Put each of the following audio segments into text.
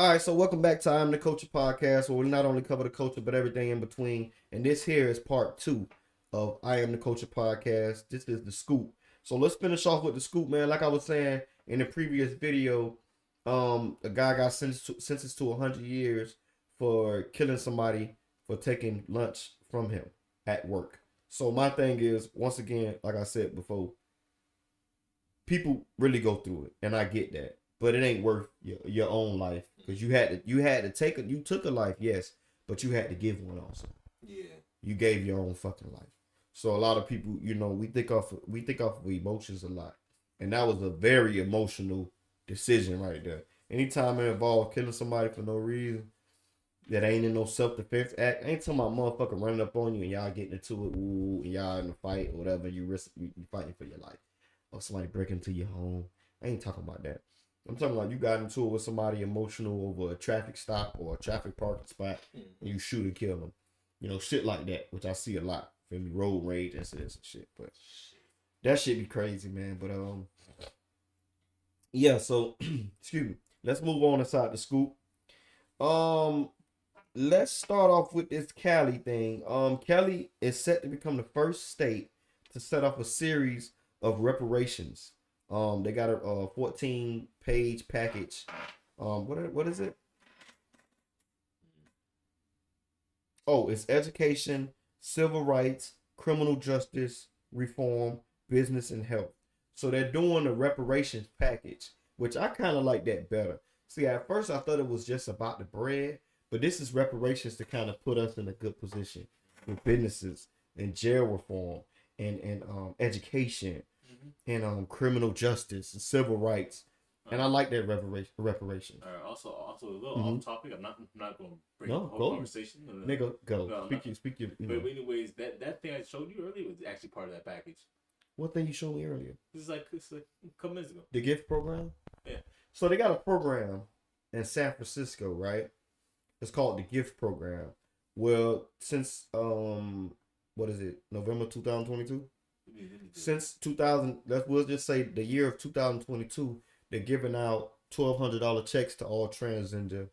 All right, so welcome back to I Am the Culture podcast, where we not only cover the culture but everything in between. And this here is part 2 of I Am the Culture podcast. This is the scoop. So let's finish off with the scoop, man. Like I was saying in the previous video, a guy got sentenced to 100 years for killing somebody for taking lunch from him at work. So my thing is, once again, like I said before, people really go through it, and I get that. But it ain't worth your own life, because you had to take it. You took a life, yes, but you had to give one also. Yeah. You gave your own fucking life. So a lot of people, we think off of emotions a lot, and that was a very emotional decision right there. Anytime it involved killing somebody for no reason, that ain't in no self-defense act. I ain't talking about motherfucker running up on you and y'all getting into it, and y'all in a fight or whatever. You fighting for your life, or somebody breaking into your home. I ain't talking about that. I'm talking about you got into it with somebody emotional over a traffic stop or a traffic parking spot, and you shoot and kill them. Shit like that, which I see a lot. Feel me? Road rage incidents and shit. But that shit be crazy, man. But yeah. So excuse me. Let's move on inside the scoop. Let's start off with this Cali thing. Cali is set to become the first state to set up a series of reparations. They got a 14-page package. What is it? Oh, it's education, civil rights, criminal justice reform, business, and health. So they're doing a reparations package, which I kind of like that better. See, at first I thought it was just about the bread, but this is reparations to kind of put us in a good position with businesses and jail reform and education. And criminal justice and civil rights, and I like that reparation. Also a little off topic. I'm not going to bring the whole go. Conversation. Nigga, go. No, speak your. But anyways, that thing I showed you earlier was actually part of that package. What thing you showed me earlier? It's like a couple minutes ago. The gift program. Yeah. So they got a program in San Francisco, right? It's called the gift program. Well, since what is it? November 2022. Since 2000, we'll just say the year of 2022, they're giving out $1,200 checks to all transgender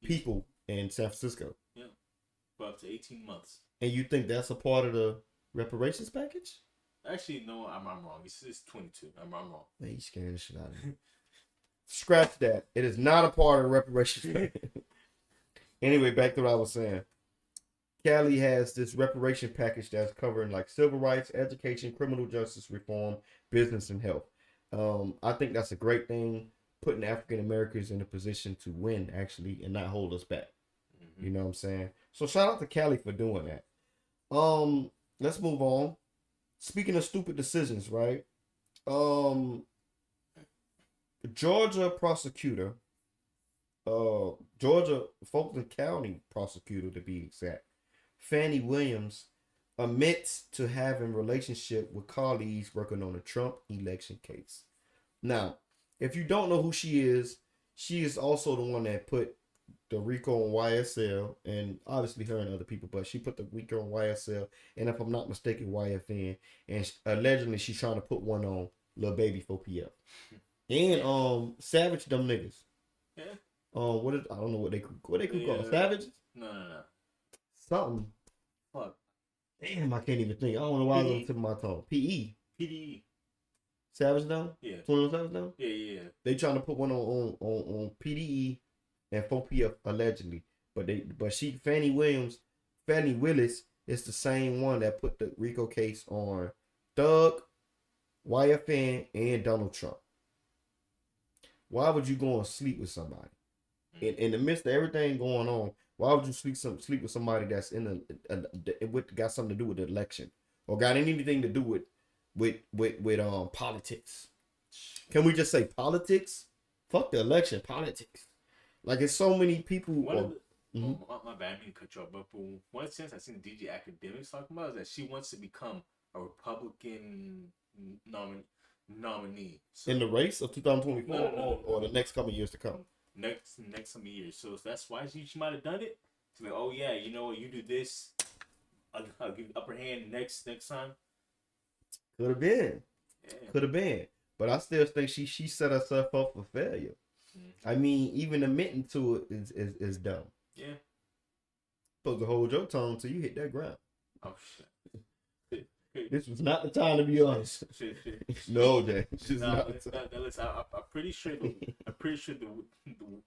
people in San Francisco. Yeah, for up to 18 months. And you think that's a part of the reparations package? Actually, no, I'm wrong. It's 22. I'm wrong. Man, you scaring the shit out of me. Scratch that. It is not a part of the reparations package. Anyway, back to what I was saying. Cali has this reparation package that's covering like civil rights, education, criminal justice reform, business, and health. I think that's a great thing, putting African Americans in a position to win, actually, and not hold us back. You know what I'm saying? So shout out to Cali for doing that. Let's move on. Speaking of stupid decisions, right? Georgia prosecutor, Georgia Fulton County prosecutor to be exact, Fani Willis, admits to having a relationship with colleagues working on the Trump election case. Now, if you don't know who she is also the one that put the RICO on YSL, and obviously her and other people, but she put the RICO on YSL, and if I'm not mistaken, YFN, and allegedly she's trying to put one on Lil Baby 4PF. And Savage them niggas. Yeah. I don't know what they could call Savages? No. Something. Fuck. Damn, I can't even think. I don't know why I was on the tip of my tongue. PDE. Savage down? Yeah. 21 Savage down? Yeah. They trying to put one on PDE and 4PF allegedly. But Fani Willis is the same one that put the RICO case on Thug, YFN, and Donald Trump. Why would you go and sleep with somebody? In the midst of everything going on, why would you sleep with somebody that's got something to do with the election, or got anything to do with politics? Can we just say politics? Fuck the election, politics. Like, it's so many people. My bad, I mean to cut you off, but for one sense, I seen DJ Academics talking about is that she wants to become a Republican nominee. So, in the race of 2024 or the next couple years to come. Next some years. So that's why she might have done it. To be like, oh yeah, you know what, you do this, I'll give you the upper hand next time. Could have been. Yeah. Could have been. But I still think she set herself up for failure. I mean, even admitting to it is dumb. Yeah. Supposed to hold your tongue till you hit that ground. Oh shit. This was not the time to be honest. Shit. No, Jay. Nah, listen, I'm pretty sure the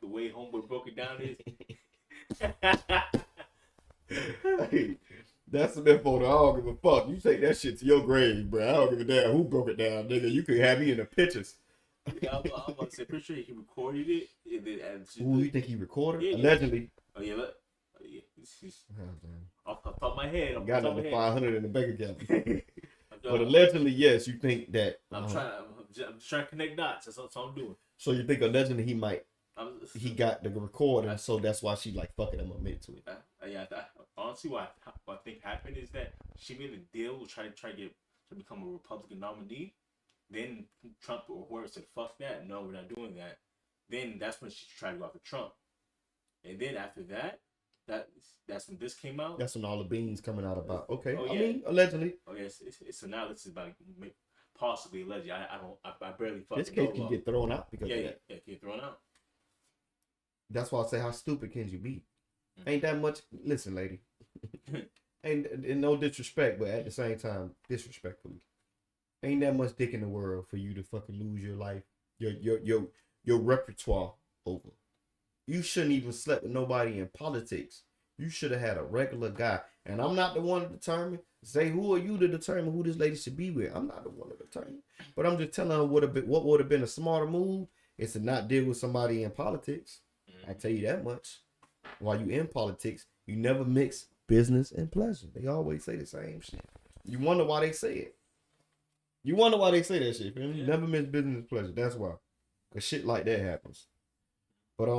way Homeboy broke it down is. Hey, that's some info that I don't give a fuck. You take that shit to your grave, bro. I don't give a damn who broke it down, nigga. You could have me in the pictures. Yeah, I'm about to say, pretty sure he recorded it. And then, Who you think he recorded? Yeah, Allegedly. Oh yeah, look. Oh, yeah. Off the top of my head. Got another 500 in the bank account. But But allegedly, yes, you think that. I'm just trying to connect dots. That's all I'm doing. So you think allegedly he got the recording, so that's why she like fuck it, I'm gonna admit to it. Honestly, what I think happened is that she made a deal to try to become a Republican nominee. Then Trump or whoever said fuck that, no, we're not doing that. Then that's when she tried to go after Trump. And then after that, that's when this came out. That's when all the beans coming out about. Okay, oh, I yeah. mean allegedly. Oh yes, so now this is about possibly allegedly. I barely fucking This case know can about. get thrown out because of that. Yeah, get thrown out. That's why I say, how stupid can you be? Ain't that much. Listen, lady. ain't no disrespect, but at the same time, disrespectfully, ain't that much dick in the world for you to fucking lose your life, your repertoire over. You shouldn't even slept with nobody in politics. You should have had a regular guy. And I'm not the one to determine. Say, who are you to determine who this lady should be with? I'm not the one to determine. But I'm just telling her what would have been a smarter move is to not deal with somebody in politics. I tell you that much. While you in politics, you never mix business and pleasure. They always say the same shit. You wonder why they say it. You wonder why they say that shit. Man. You never mix business and pleasure. That's why. Cause shit like that happens. But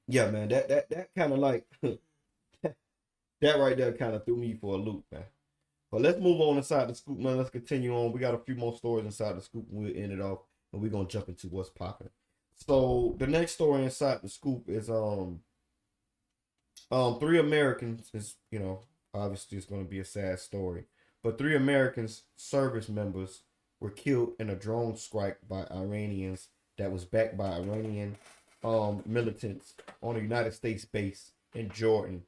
yeah, man, that kind of like that right there kind of threw me for a loop, man. But let's move on inside the scoop, man. Let's continue on. We got a few more stories inside the scoop, and we'll end it off, and we're gonna jump into what's popping. So the next story inside the scoop is 3 Americans is, obviously it's gonna be a sad story. But 3 Americans service members were killed in a drone strike by Iranians that was backed by Iranian militants on a United States base in Jordan.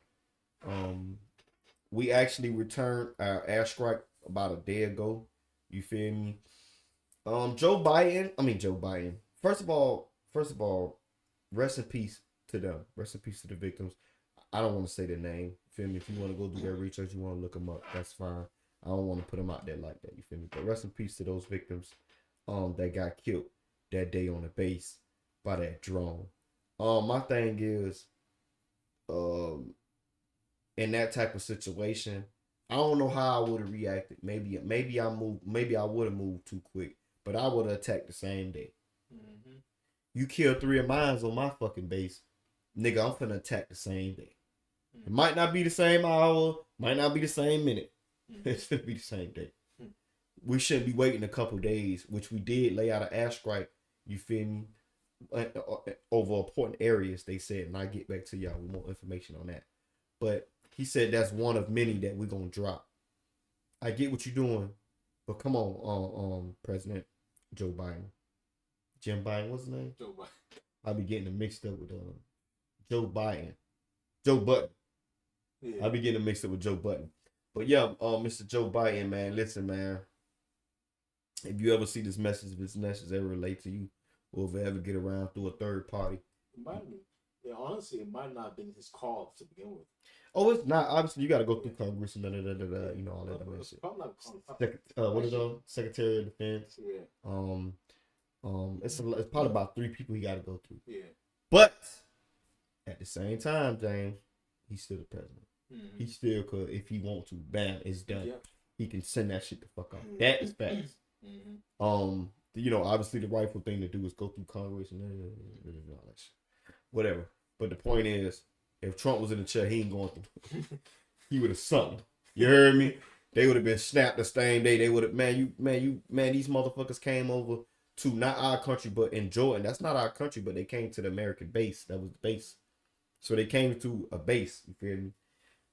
We actually returned our airstrike about a day ago. You feel me? Joe Biden. First of all, rest in peace to them. Rest in peace to the victims. I don't want to say their name. You feel me? If you want to go do their research, you want to look them up, that's fine. I don't want to put them out there like that. You feel me? But rest in peace to those victims that got killed that day on the base by that drone. My thing is, in that type of situation, I don't know how I would have reacted. Maybe I would have moved too quick, but I would have attacked the same day. Mm-hmm. You killed 3 of mine on my fucking base, nigga. I'm finna attack the same day. Mm-hmm. It might not be the same hour, might not be the same minute. Mm-hmm. It's gonna be the same day. Mm-hmm. We shouldn't be waiting a couple days, which we did lay out an airstrike. You feel me? Over important areas, they said, and I get back to y'all with more information on that. But he said that's one of many that we're gonna drop. I get what you're doing, but come on, President Joe Biden, Jim Biden, what's his name? Joe Biden. I be getting it mixed up with Joe Biden, Joe Button. Yeah. I be getting it mixed up with Joe Button. But yeah, Mr. Joe Biden, man, listen, man. If you ever see this message, if this message ever relate to you, or if it ever get around through a third party, honestly, it might not have been his call to begin with. Oh, it's not. Obviously, you got to go through Congress and all that other shit. What is those? Secretary of Defense. Yeah. It's probably about 3 people he got to go through. Yeah. But at the same time, James, he's still the president. Mm-hmm. He still could, if he want to, bam, it's done. Yeah. He can send that shit the fuck out. Mm-hmm. That is facts. Mm-hmm. Obviously the rightful thing to do is go through Congress and all that shit. Whatever. But the point is, if Trump was in the chair, he ain't going through. He would have sunk. You heard me? They would have been snapped the same day. They would have, man, these motherfuckers came over to not our country, but in Jordan. That's not our country, but they came to the American base. That was the base. So they came to a base, you feel me?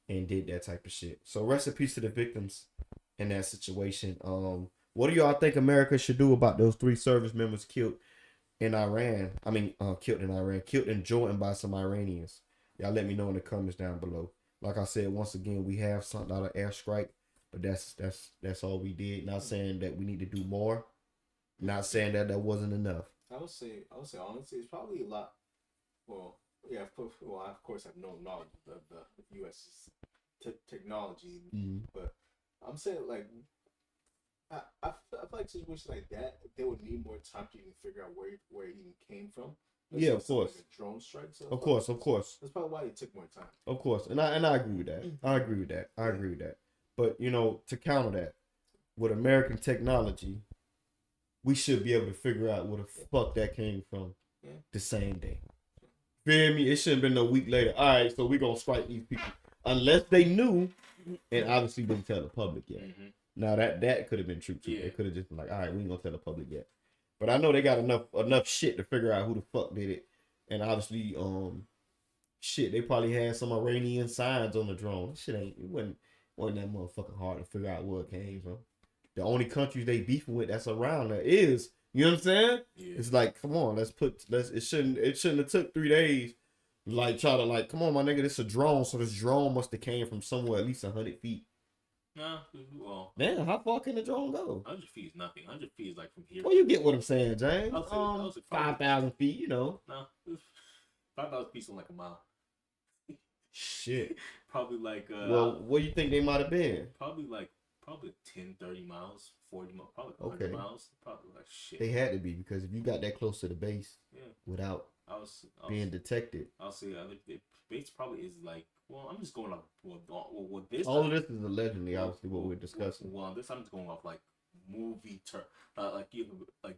And did that type of shit. So rest in peace to the victims in that situation. What do y'all think America should do about those 3 service members killed in Iran. I mean, killed in Iran, killed in Jordan by some Iranians. Y'all let me know in the comments down below. Like I said, once again, we have something out of airstrike, but that's all we did. Not saying that we need to do more. Not saying that wasn't enough. I would say honestly, it's probably a lot. Well, yeah, of course, I have no knowledge of the U.S. Technology, but I'm saying like I feel like situations like that, they would need more time to even figure out where he even came from. Yeah, of course. Like a drone strike. So of course. That's probably why it took more time. Of course, and I agree with that. I agree with that. But to counter that, with American technology, we should be able to figure out where the fuck that came from the same day. Feel me? It shouldn't have been a week later. All right, so we gonna strike these people unless they knew, and obviously didn't tell the public yet. Now that could have been true too. They could have just been like, all right, we ain't gonna tell the public yet. But I know they got enough shit to figure out who the fuck did it, and obviously shit, they probably had some Iranian signs on the drone. It wasn't that motherfucking hard to figure out where it came from. The only countries they beefing with that's around there is, you know what I'm saying? Yeah. It's like, come on, it shouldn't have took 3 days. Like try to like, come on, my nigga, this a drone, so this drone must have came from somewhere at least 100 feet. Nah, well, man, how far can the drone go? 100 feet is nothing. 100 feet is like from here. Well, you get what I'm saying, James. 5,000 feet, No, 5,000 feet is like a mile. Shit. Probably like. Well, what do you think they might have been? Probably 10, 30 miles, 40 miles, probably 100 miles. Probably like shit. They had to be, because if you got that close to the base, without being detected, I'll say the base probably is like. Well, I'm just going off with this. All of this is allegedly, obviously, what we're discussing. Well, this I'm just going off like movie like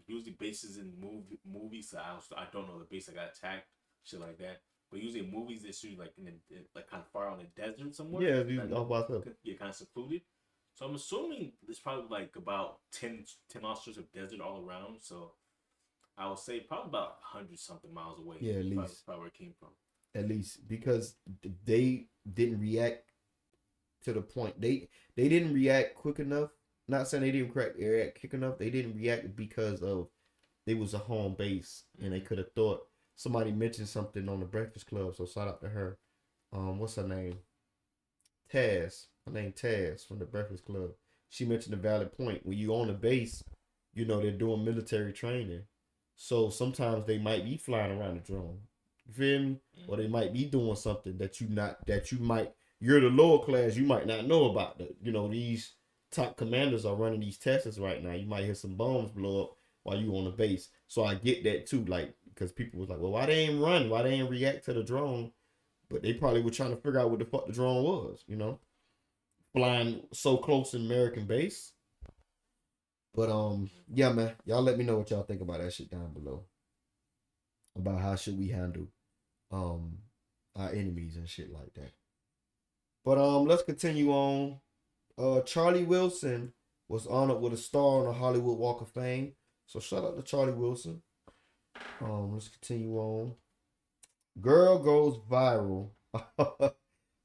usually bases in movies. So I don't know the base that got attacked, shit like that. But usually in movies, it's usually like like kind of far out in the desert somewhere. Yeah, usually all by itself. You're kind of secluded. So I'm assuming there's probably like about 10 miles of desert all around. So I would say probably about 100 something miles away. Yeah, at least. Probably where it came from. At least, because they didn't react to the point. They didn't react quick enough. Not saying they didn't react quick enough. They didn't react because of it was a home base, and they could have thought somebody mentioned something on the Breakfast Club. So shout out to her. What's her name? Taz. Her name Taz from the Breakfast Club. She mentioned a valid point. When you on the base, they're doing military training, so sometimes they might be flying around the drone. You feel me? Or they might be doing something you're the lower class, you might not know about. These top commanders are running these tests right now. You might hear some bombs blow up while you on the base. So I get that too, like, because people was like, well, why they ain't run? Why they ain't react to the drone? But they probably were trying to figure out what the fuck the drone was, flying so close to American base. But yeah, man, y'all let me know what y'all think about that shit down below. About how should we handle our enemies and shit like that. But let's continue on. Charlie Wilson was honored with a star on the Hollywood Walk of Fame. So shout out to Charlie Wilson. Let's continue on. Girl goes viral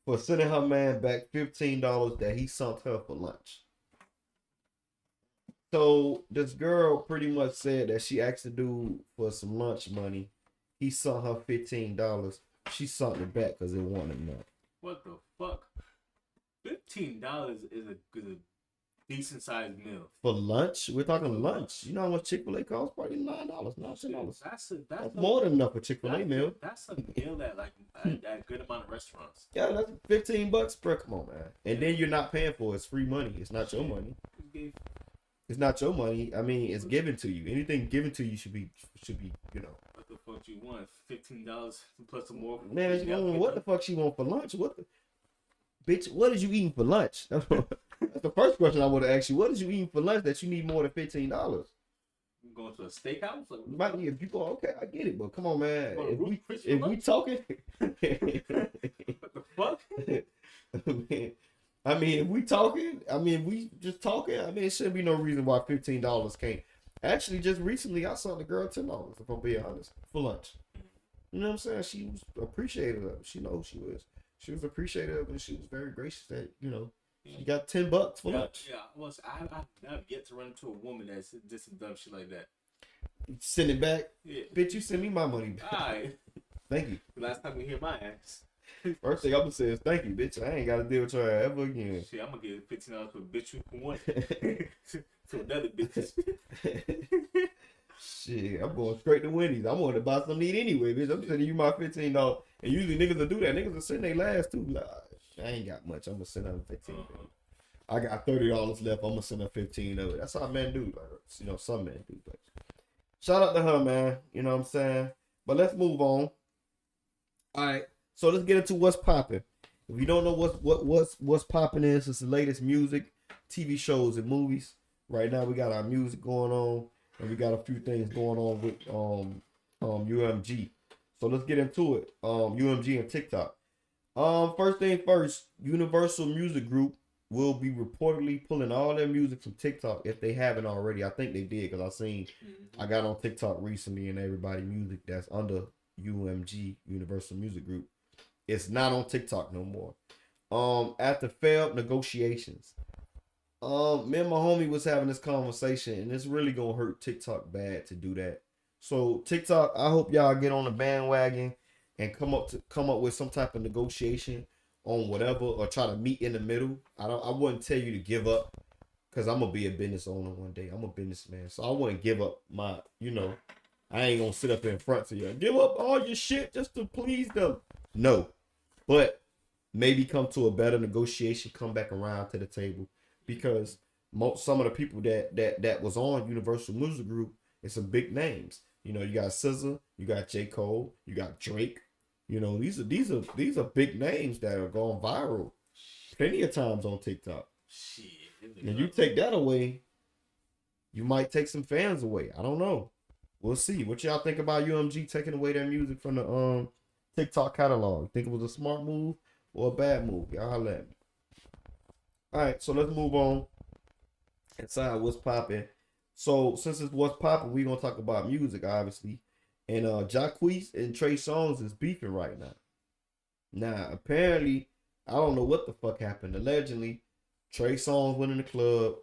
for sending her man back $15 that he sent her for lunch. So this girl pretty much said that she asked the dude for some lunch money. He sent her $15. She sent it back because it wasn't enough. What the fuck? $15 is a decent sized meal. For lunch? We're talking lunch. You know how much Chick-fil-A costs? Probably $9, $10. That's more than enough for Chick-fil-A meal. That's a meal at a good amount of restaurants. Yeah, that's $15, bro. Come on, man. And then you're not paying for it. It's free money. It's not your money. It's not your money. I mean, it's given to you. Anything given to you should be. What the fuck you want? $15 plus some more. Man, what the fuck she want for lunch? Bitch, what did you eating for lunch? That's the first question I would have asked you. What did you eating for lunch that you need more than $15? You going to a steakhouse? If you go, okay, I get it, but come on, man. If we talking, what the fuck? I mean, if we talking, we just talking. It shouldn't be no reason why $15 can't. Actually, just recently, I saw the girl $10, if I'm being honest, for lunch. You know what I'm saying? She was appreciative of it. She knows she was. She was appreciative, and she was very gracious that, she got $10 for lunch. Yeah, I've yet to run into a woman that's just done shit like that. Send it back. Yeah. Bitch, you send me my money back. Alright. Thank you. Last time you hear my ass. First thing I'm gonna say is thank you, bitch. I ain't gotta deal with your ass ever again. Shit, I'm gonna give $15 for a bitch you for one. To another bitch. Shit, I'm going straight to Wendy's. I'm going to buy something to eat anyway, bitch. I'm sending you my $15. And usually niggas will do that. Niggas will send their last too. Like, I ain't got much. I'm gonna send them 15. I got $30 left. I'm gonna send her 15 of it. That's how men do. Like, you know, some men do. But shout out to her, man. You know what I'm saying? But let's move on. All right. So let's get into what's popping. If you don't know what's popping is, it's the latest music, TV shows, and movies. Right now we got our music going on, and we got a few things going on with UMG. So let's get into it. UMG and TIk Tok. First thing first, Universal Music Group will be reportedly pulling all their music from TIk Tok if they haven't already. I think they did because I got on TIk Tok recently, and everybody music that's under UMG, Universal Music Group, it's not on TIk Tok no more. After failed negotiations. Me and my homie was having this conversation, and it's really gonna hurt TIk Tok bad to do that. So TIk Tok, I hope y'all get on the bandwagon and come up with some type of negotiation on whatever, or try to meet in the middle. I wouldn't tell you to give up, cause I'm gonna be a business owner one day. I'm a businessman, so I wouldn't give up my, I ain't gonna sit up in front of you and give up all your shit just to please them. No, but maybe come to a better negotiation, come back around to the table. Because some of the people that was on Universal Music Group, it's some big names. You got SZA, you got J. Cole, you got Drake. These are big names that are going viral plenty of times on TikTok. Shit. And you take that away, you might take some fans away. I don't know. We'll see. What y'all think about UMG taking away their music from the TikTok catalog? Think it was a smart move or a bad move? Y'all holla at me. Alright, so let's move on inside what's popping. So since it's what's popping, we're gonna talk about music, obviously. And Jacquees and Trey Songz is beefing right now. Now, apparently, I don't know what the fuck happened. Allegedly, Trey Songz went in the club.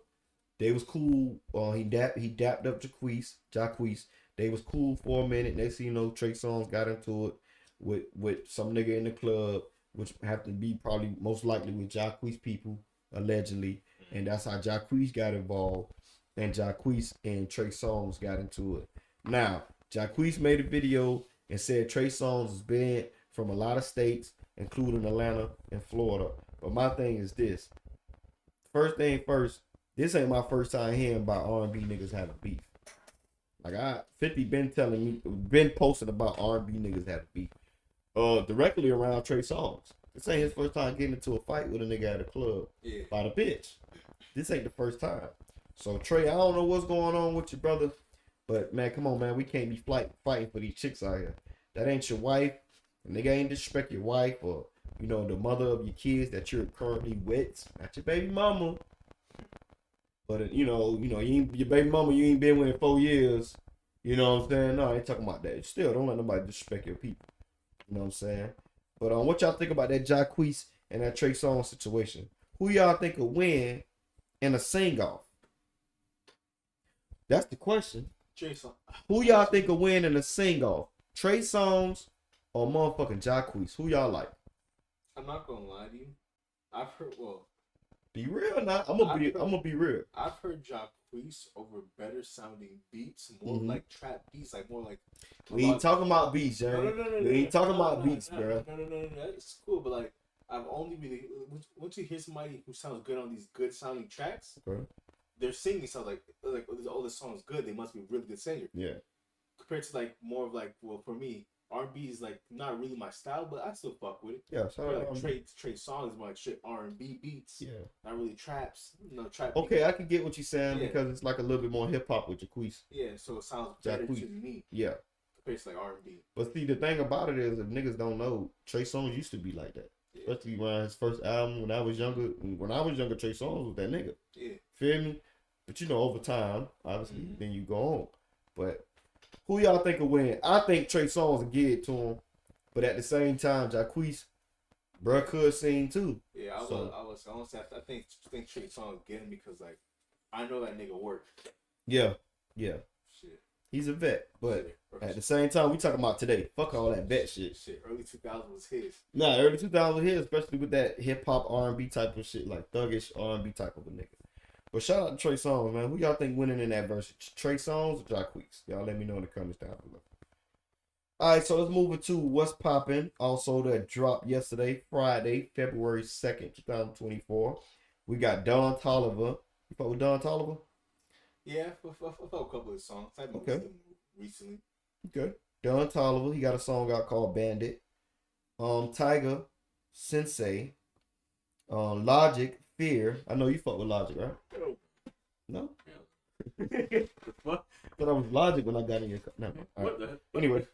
They was cool. He dapped up Jacquees. They was cool for a minute. Next thing you know, Trey Songz got into it with some nigga in the club, which have to be probably most likely with Jacquees people. Allegedly, and that's how Jacquees got involved, and Jacquees and Trey Songz got into it. Now, Jacquees made a video and said Trey Songz is banned from a lot of states, including Atlanta and Florida. But my thing is this. First thing first, this ain't my first time hearing about R&B niggas having beef. Like 50 been posting about R&B niggas having beef. Directly around Trey Songz. This ain't his first time getting into a fight with a nigga at a club by the bitch. This ain't the first time. So Trey, I don't know what's going on with your brother, but man, come on, man, we can't be fighting for these chicks out here. That ain't your wife. A nigga ain't disrespect your wife or the mother of your kids that you're currently with. Not your baby mama. But your baby mama you ain't been with in 4 years. You know what I'm saying? No, I ain't talking about that. Still, don't let nobody disrespect your people. You know what I'm saying? But what y'all think about that Jacquees and that Trey Songz situation? Who y'all think will win in a sing-off? That's the question. Who y'all think will win in a sing-off? Trey Songz or motherfucking Jacquees? Who y'all like? I'm not gonna lie to you. I've heard be real or not? I'm gonna be real. I've heard Jacquees over better sounding beats, more like trap beats, like more like. We ain't talking about beats, Jerry. We ain't talking about beats, bro. No. That's cool, but like I've only really once you hear somebody who sounds good on these good sounding tracks, their singing sounds like all the songs good. They must be a really good singer. Yeah. Compared to like more of like for me. R&B is like not really my style, but I still fuck with it. Yeah, so like Trey Songz is more like shit R&B beats. Yeah, not really traps. Trap. Okay, beats. I can get what you're saying because it's like a little bit more hip hop with Jacquees. Yeah, so it sounds better to me. Yeah, compared to like R&B. But see, the thing about it is, if niggas don't know, Trey Songz used to be like that. Yeah. Especially when his first album, when I was younger, Trey Songz was that nigga. Yeah, feel me? But over time, obviously, then you go on. But who y'all think will win? I think Trey Songz will get it to him, but at the same time, Jacquees, bruh, could sing too. Yeah, I think Trey Songz get him because like I know that nigga work. Yeah. Shit. He's a vet, but at the same time, we talking about today. Fuck all that vet shit. Early 2000s was his. Nah, early 2000s was his, especially with that hip hop R&B type of shit, like thuggish R&B type of a nigga. But shout out to Trey Songz, man. Who y'all think winning in that verse? Trey Songz or Jacquees? Y'all let me know in the comments down below. All right, so let's move into what's popping. Also, that dropped yesterday, Friday, February 2nd, 2024. We got Don Toliver. You fuck with Don Toliver? Yeah, for a couple of songs. I've been Okay. listening recently. Okay. Don Toliver, he got a song out called Bandit. Tiger, Sensei, Logic, Fear. I know you fuck with Logic, right? No? What? Thought I was Logic when I got in your car. No. What the? Anyway.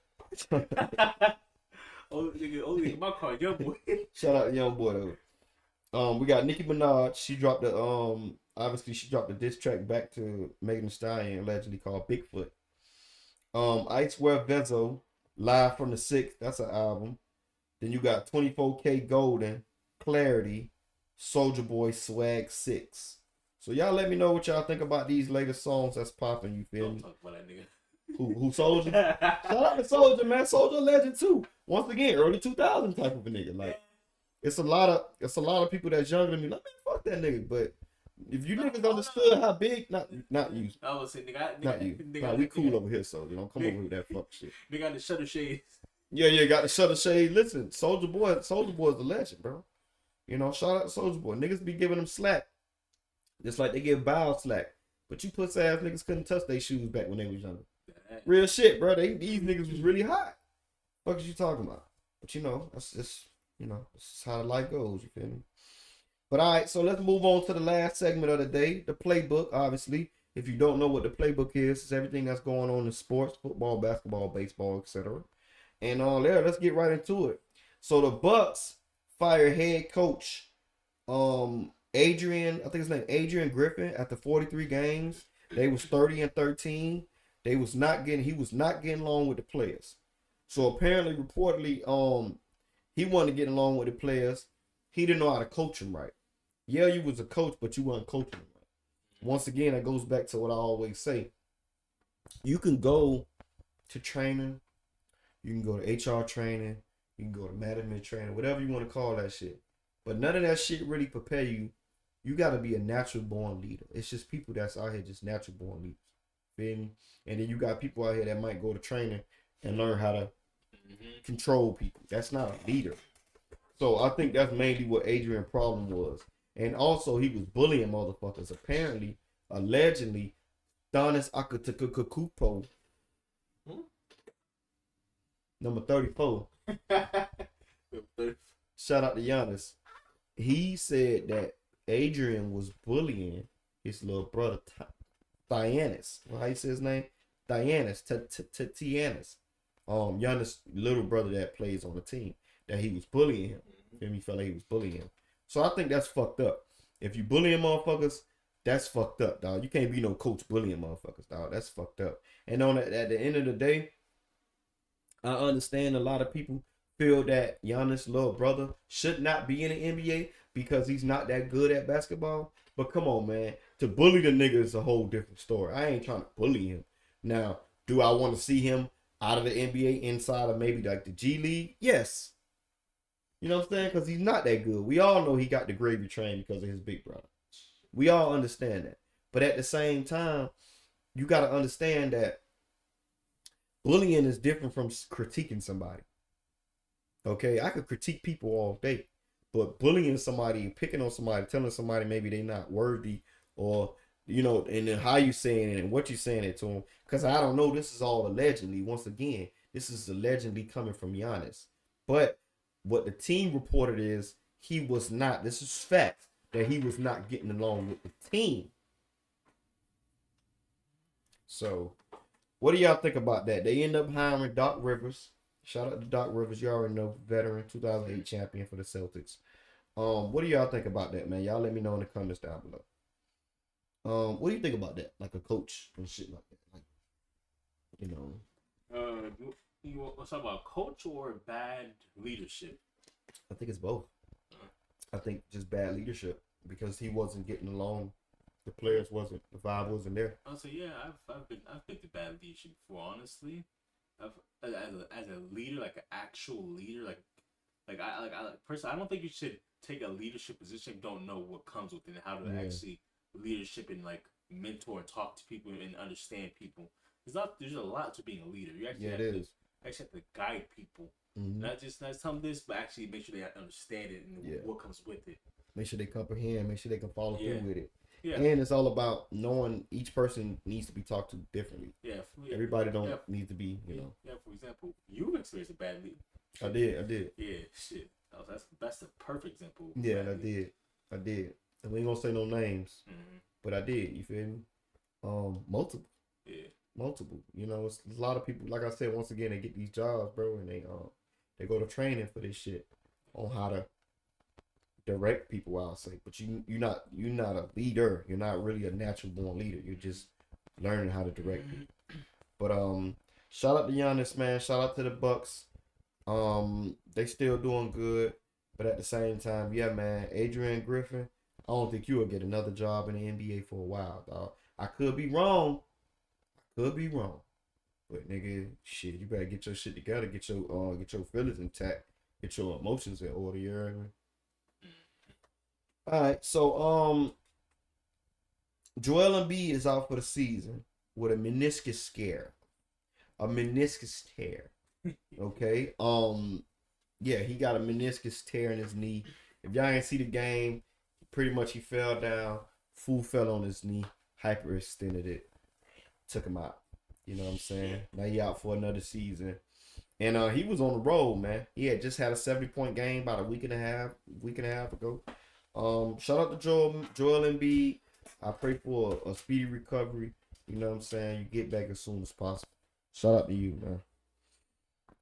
Only in my car, young boy. Shout out to Young Boy though. We got Nicki Minaj. She dropped the obviously she dropped the diss track back to Megan Thee Stallion, allegedly called Bigfoot. I Swear Vezo, Live from the 6th, that's an album. Then you got 24K Golden, Clarity, Soulja Boy, Swag 6. So y'all let me know what y'all think about these latest songs that's popping, you feel me? Don't talk about that nigga. Who Soulja? Shout out to Soulja, man. Soulja legend too. Once again, early 2000 type of a nigga. Like it's a lot of people that's younger than me. Like, man, fuck that nigga. But if you niggas understood how big, not you. I was saying, nigga, Not you. Nah, we cool over here, so you don't come over with that fuck shit. They got the shutter shades. Yeah, got the shutter shade. Listen, Soulja Boy is a legend, bro. You know, shout out to Soulja Boy. Niggas be giving him slack, just like they give Bow slack. But you pussy ass niggas couldn't touch their shoes back when they was younger. Real shit, bro. These niggas was really hot. What is you talking about? But you know, that's just this is how life goes. You feel me? But all right, so let's move on to the last segment of the day, the playbook. Obviously, if you don't know what the playbook is, it's everything that's going on in sports, football, basketball, baseball, etc. And let's get right into it. So the Bucks fired head coach Adrian, I think his name Adrian Griffin after 43 games. They was 30-13. He was not getting along with the players. So apparently, reportedly, he wanted to get along with the players. He didn't know how to coach them right. Yeah, you was a coach, but you weren't coaching them right. Once again, that goes back to what I always say. You can go to training, you can go to HR training, you can go to management training, whatever you want to call that shit. But none of that shit really prepare you. You got to be a natural born leader. It's just people that's out here just natural born leaders. Feel me? And then you got people out here that might go to training and learn how to control people. That's not a leader. So I think that's mainly what Adrian's problem was. And also he was bullying motherfuckers. Apparently, allegedly, Giannis Antetokounmpo, number 34. Shout out to Giannis. He said that Adrian was bullying his little brother Giannis. How you say his name? Giannis. Giannis. Giannis' little brother that plays on the team. That he was bullying him. And he felt like he was bullying him. So I think that's fucked up. If you bullying motherfuckers, that's fucked up, dog. You can't be no coach bullying motherfuckers, dog. That's fucked up. And at the end of the day, I understand a lot of people feel that Giannis' little brother should not be in the NBA because he's not that good at basketball. But come on, man. To bully the nigga is a whole different story. I ain't trying to bully him. Now, do I want to see him out of the NBA inside of maybe like the G League? Yes. You know what I'm saying? Because he's not that good. We all know he got the gravy train because of his big brother. We all understand that. But at the same time, you got to understand that bullying is different from critiquing somebody. Okay? I could critique people all day. But bullying somebody, picking on somebody, telling somebody maybe they're not worthy or, you know, and then how you saying it and what you saying it to them. Because I don't know. This is all allegedly. Once again, this is allegedly coming from Giannis. But what the team reported is he was not, this is fact, that he was not getting along with the team. So, what do y'all think about that? They end up hiring Doc Rivers. Shout out to Doc Rivers. You already know, veteran, 2008 champion for the Celtics. What do y'all think about that, man? Y'all let me know in the comments down below. What do you think about that? Like a coach and shit like that. Like, you know. You want to talk about coach or bad leadership? I think it's both. I think just bad leadership because he wasn't getting along the players wasn't, the vibe wasn't there. I'll say, yeah, I've picked a bad leadership before. Honestly, I've as a leader, like an actual leader, I personally, I don't think you should take a leadership position if you don't know what comes with it and how to actually leadership and like mentor and talk to people and understand people. There's a lot to being a leader. You actually have to guide people. Not just tell them this, but actually make sure they understand it and what comes with it. Make sure they comprehend. Make sure they can follow through with it. Yeah. And it's all about knowing each person needs to be talked to differently. Yeah. Everybody don't need to be, you know. Yeah. For example, you experienced a bad lead. I did. Yeah. Shit. That's the perfect example. Yeah, I did. And we ain't gonna say no names, but I did. You feel me? Multiple. Yeah. Multiple. You know, it's a lot of people. Like I said, once again, they get these jobs, bro, and they go to training for this shit on how to direct people, I'll say. But you're not a leader. You're not really a natural born leader. You're just learning how to direct people. But shout out to Giannis, man. Shout out to the Bucks. They still doing good, but at the same time, yeah, man, Adrian Griffin, I don't think you will get another job in the NBA for a while, dog. I could be wrong. But nigga, shit, you better get your shit together, get your feelings intact, get your emotions in order, you hear me? Alright, so Joel Embiid is out for the season with a meniscus scare. A meniscus tear. Okay. Yeah, he got a meniscus tear in his knee. If y'all ain't see the game, pretty much he fell down, fool fell on his knee, hyperextended it, took him out. You know what I'm saying? Now he out for another season. And he was on the road, man. He had just had a 70-point game about a week and a half ago. Shout out to Joel Embiid. I pray for a speedy recovery. You know what I'm saying? You get back as soon as possible. Shout out to you, man.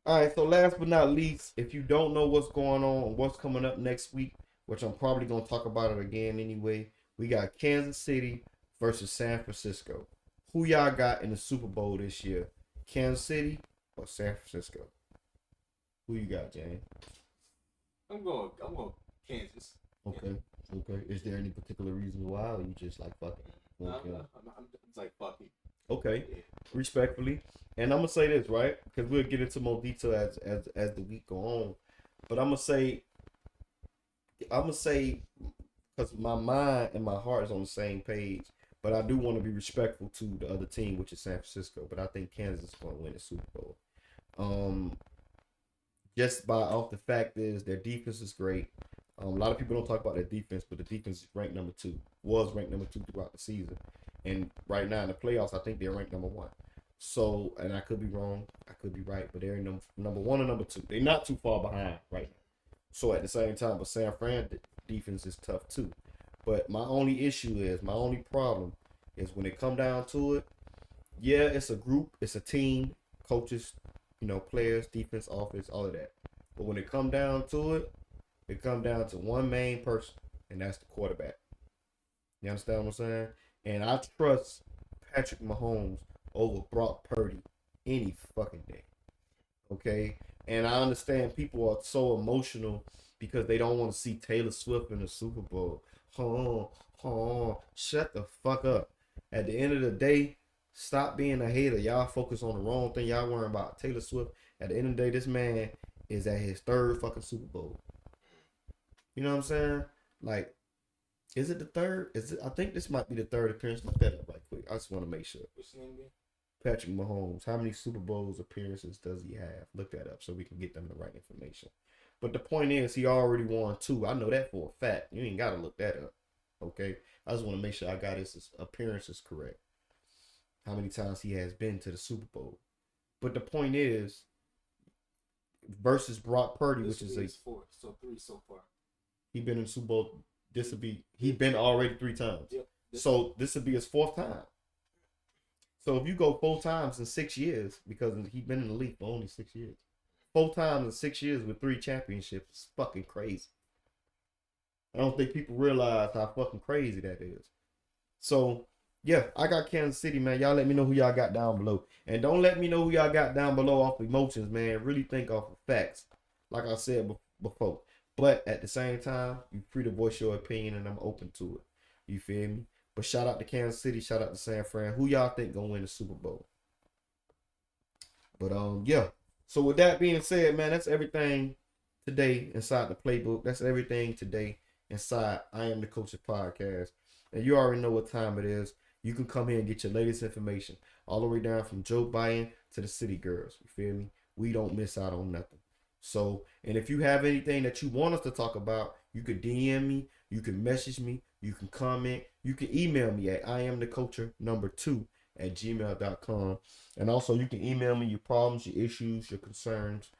All right, so last but not least, if you don't know what's going on, what's coming up next week, which I'm probably going to talk about it again anyway, we got Kansas City versus San Francisco. Who y'all got in the Super Bowl this year? Kansas City or San Francisco? Who you got, Jane? I'm going Kansas. Okay. Is there any particular reason why, or you just like fuck it? I'm like fuck it. Okay, respectfully, and I'm gonna say this right because we'll get into more detail as the week go on. But I'm gonna say because my mind and my heart is on the same page. But I do want to be respectful to the other team, which is San Francisco. But I think Kansas is going to win the Super Bowl. Just by off the fact is their defense is great. A lot of people don't talk about their defense, but the defense is ranked number 2. Was ranked number 2 throughout the season. And right now in the playoffs, I think they're ranked number 1. So, and I could be wrong. I could be right. But they're in number 1 or number 2. They're not too far behind right now. So at the same time, but San Fran defense is tough too. But my only problem is when it come down to it, yeah, it's a group, it's a team, coaches, players, defense, offense, all of that. But when it come down to it come down to one main person, and that's the quarterback. You understand what I'm saying? And I trust Patrick Mahomes over Brock Purdy any fucking day. Okay? And I understand people are so emotional because they don't want to see Taylor Swift in the Super Bowl. Shut the fuck up. At the end of the day, stop being a hater. Y'all focus on the wrong thing. Y'all worrying about Taylor Swift. At the end of the day, this man is at his 3rd fucking Super Bowl. You know what I'm saying? Like, is it the 3rd? I think this might be the 3rd appearance. Look that up right quick. I just want to make sure. What's the name again? Patrick Mahomes. How many Super Bowls appearances does he have? Look that up so we can get them the right information. But the point is, he already won 2. I know that for a fact. You ain't got to look that up. Okay? I just want to make sure I got his appearances correct. How many times he has been to the Super Bowl. But the point is, versus Brock Purdy, which is 4, so 3 so far. He been in the Super Bowl. He been already 3 times. Yep. So this would be his 4th time. So if you go 4 times in 6 years, because he been in the league for only 6 years. 4 times in 6 years with 3 championships is fucking crazy. I don't think people realize how fucking crazy that is. So, yeah, I got Kansas City, man. Y'all let me know who y'all got down below. And don't let me know who y'all got down below off emotions, man. Really think off of facts, like I said before. But at the same time, you're free to voice your opinion, and I'm open to it. You feel me? But shout out to Kansas City, shout out to San Fran. Who y'all think gonna win the Super Bowl? But yeah. So with that being said, man, that's everything today inside the playbook. That's everything today inside I Am the Culture podcast. And you already know what time it is. You can come here and get your latest information all the way down from Joe Biden to the city girls. You feel me? We don't miss out on nothing. So, and if you have anything that you want us to talk about, you could DM me, you can message me, you can comment, you can email me at IamTheCulture2@gmail.com. And also you can email me your problems, your issues, your concerns.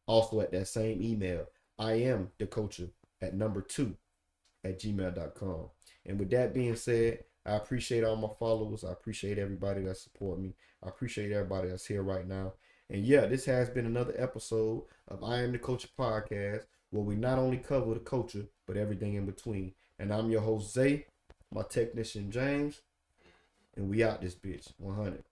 Also at that same email, IamTheCulture@2@gmail.com. And with that being said, I appreciate all my followers. I appreciate everybody that support me. I appreciate everybody that's here right now. And yeah, this has been another episode of I Am the Culture podcast, where we not only cover the culture, but everything in between. And I'm your host, Zay, my technician, James, and we out this bitch, 100.